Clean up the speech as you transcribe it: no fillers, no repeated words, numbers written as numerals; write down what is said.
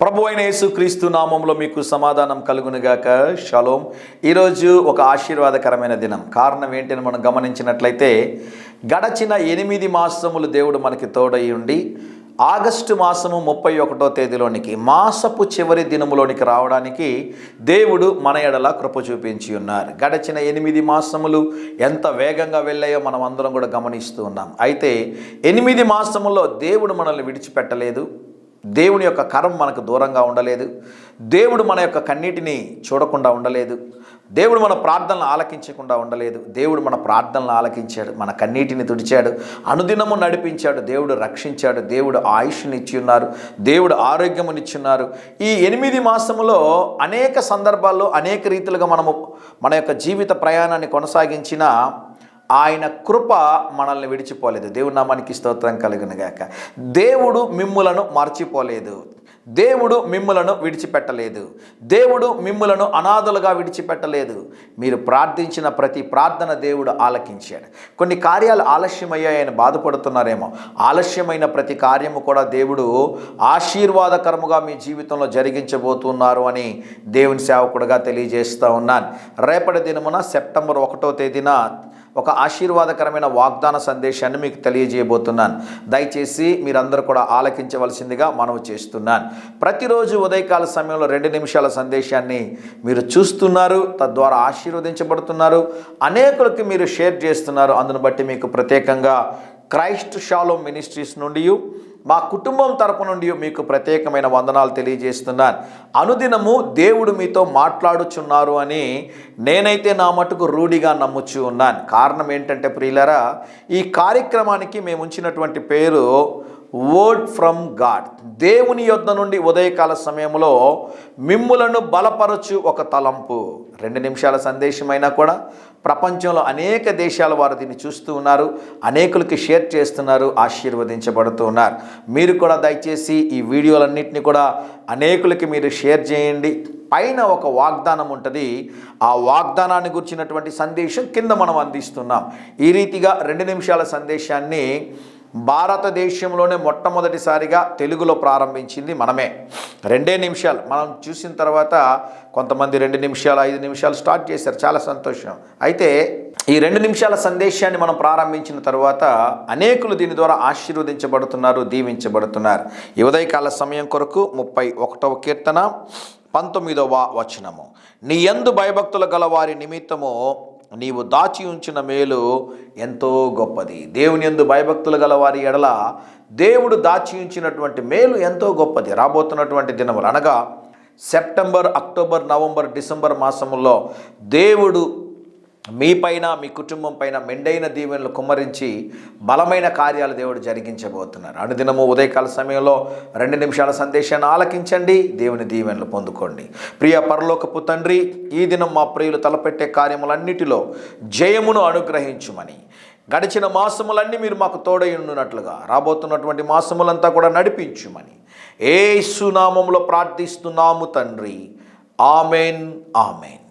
ప్రభు అయిన యేసుక్రీస్తు నామంలో మీకు సమాధానం కలుగునుగాక. షలోం. ఈరోజు ఒక ఆశీర్వాదకరమైన దినం. కారణం ఏంటని మనం గమనించినట్లయితే, గడచిన 8 మాసములు దేవుడు మనకి తోడై ఉండి ఆగస్టు మాసము 31వ తేదీలోనికి మాసపు చివరి దినములోనికి రావడానికి దేవుడు మన ఎడల కృప చూపించి ఉన్నారు. గడచిన 8 మాసములు ఎంత వేగంగా వెళ్ళాయో మనం అందరం కూడా గమనిస్తూ ఉన్నాం. అయితే 8 మాసముల్లో దేవుడు మనల్ని విడిచిపెట్టలేదు. దేవుని యొక్క కరం మనకు దూరంగా ఉండలేదు. దేవుడు మన యొక్క కన్నీటిని చూడకుండా ఉండలేదు. దేవుడు మన ప్రార్థనలు ఆలకించకుండా ఉండలేదు. దేవుడు మన ప్రార్థనలు ఆలకించాడు, మన కన్నీటిని తుడిచాడు, అనుదినము నడిపించాడు, దేవుడు రక్షించాడు, దేవుడు ఆయుష్నిచ్చి ఉన్నారు, దేవుడు ఆరోగ్యమునిచ్చున్నారు. ఈ 8 మాసములో అనేక సందర్భాల్లో అనేక రీతిలుగా మనము మన యొక్క జీవిత ప్రయాణాన్ని కొనసాగించిన ఆయన కృప మనల్ని విడిచిపోలేదు. దేవుడు నామానికి స్తోత్రం కలుగునుగాక. దేవుడు మిమ్ములను మర్చిపోలేదు. దేవుడు మిమ్ములను విడిచిపెట్టలేదు. దేవుడు మిమ్ములను అనాథలుగా విడిచిపెట్టలేదు. మీరు ప్రార్థించిన ప్రతి ప్రార్థన దేవుడు ఆలకించాడు. కొన్ని కార్యాలు ఆలస్యమయ్యాయని బాధపడుతున్నారేమో. ఆలస్యమైన ప్రతి కార్యము కూడా దేవుడు ఆశీర్వాదకరముగా మీ జీవితంలో జరిగించబోతున్నారు అని దేవుని సేవకుడుగా తెలియజేస్తూ ఉన్నాను. రేపటి దినమున సెప్టెంబర్ 1వ తేదీన ఒక ఆశీర్వాదకరమైన వాగ్దాన సందేశాన్ని మీకు తెలియజేయబోతున్నాను. దయచేసి మీరందరూ కూడా ఆలకించవలసిందిగా మనవి చేస్తున్నాను. ప్రతిరోజు ఉదయకాల సమయంలో 2 నిమిషాల సందేశాన్ని మీరు చూస్తున్నారు, తద్వారా ఆశీర్వదించబడుతున్నారు. అనేకులకి మీరు షేర్ చేస్తున్నారు. అందును బట్టి మీకు ప్రత్యేకంగా క్రైస్ట్ షాలోమ్ మినిస్ట్రీస్ నుండి, మా కుటుంబం తరపు నుండి మీకు ప్రత్యేకమైన వందనాలు తెలియజేస్తున్నాను. అనుదినము దేవుడు మీతో మాట్లాడుచున్నారు అని నేనైతే నా మటుకు రూఢిగా నమ్ముచూ ఉన్నాను. కారణం ఏంటంటే ప్రియులారా, ఈ కార్యక్రమానికి మేము ఉంచినటువంటి పేరు వర్డ్ ఫ్రమ్ గాడ్. దేవుని యొద్ద నుండి ఉదయకాల సమయంలో మిమ్ములను బలపరచు ఒక తలంపు. 2 నిమిషాల సందేశమైనా కూడా ప్రపంచంలో అనేక దేశాల వారు దీన్ని చూస్తూ ఉన్నారు, అనేకులకి షేర్ చేస్తున్నారు, ఆశీర్వదించబడుతూ ఉన్నారు. మీరు కూడా దయచేసి ఈ వీడియోలన్నింటినీ కూడా అనేకులకి మీరు షేర్ చేయండి. పైన ఒక వాగ్దానం ఉంటుంది. ఆ వాగ్దానాన్ని గురించినటువంటి సందేశం కింద మనం అందిస్తున్నాం. ఈ రీతిగా 2 నిమిషాల సందేశాన్ని భారతదేశంలోనే మొట్టమొదటిసారిగా తెలుగులో ప్రారంభించింది మనమే. 2 నిమిషాలు మనం చూసిన తర్వాత కొంతమంది 2 నిమిషాలు 5 నిమిషాలు స్టార్ట్ చేశారు. చాలా సంతోషం. అయితే ఈ 2 నిమిషాల సందేశాన్ని మనం ప్రారంభించిన తర్వాత అనేకులు దీని ద్వారా ఆశీర్వదించబడుతున్నారు, దీవించబడుతున్నారు. ఈ ఉదయకాల సమయం కొరకు 31వ కీర్తన 19వ వచనము. నీ యందు భయభక్తులు గల వారి నిమిత్తము నీవు దాచి ఉంచిన మేలు ఎంతో గొప్పది. దేవుని యందు భయభక్తులు గల వారి ఎడల దేవుడు దాచి ఉంచినటువంటి మేలు ఎంతో గొప్పది. రాబోతున్నటువంటి దినములు అనగా సెప్టెంబర్, అక్టోబర్, నవంబర్, డిసెంబర్ మాసముల్లో దేవుడు మీపైన, మీ కుటుంబం పైన మెండైన దీవెనలు కుమ్మరించి బలమైన కార్యాలు దేవుడు జరిగించబోతున్నారు. అనుదినము ఉదయకాల సమయంలో 2 నిమిషాల సందేశాన్ని ఆలకించండి, దేవుని దీవెనలు పొందుకోండి. ప్రియ పరలోకపు తండ్రి, ఈ దినం మా ప్రియులు తలపెట్టే కార్యములన్నిటిలో జయమును అనుగ్రహించుమని, గడిచిన మాసములన్నీ మీరు మాకు తోడై ఉన్నట్లుగా రాబోతున్నటువంటి మాసములంతా కూడా నడిపించుమని యేసు నామములో ప్రార్థిస్తున్నాము తండ్రి. Amen, amen.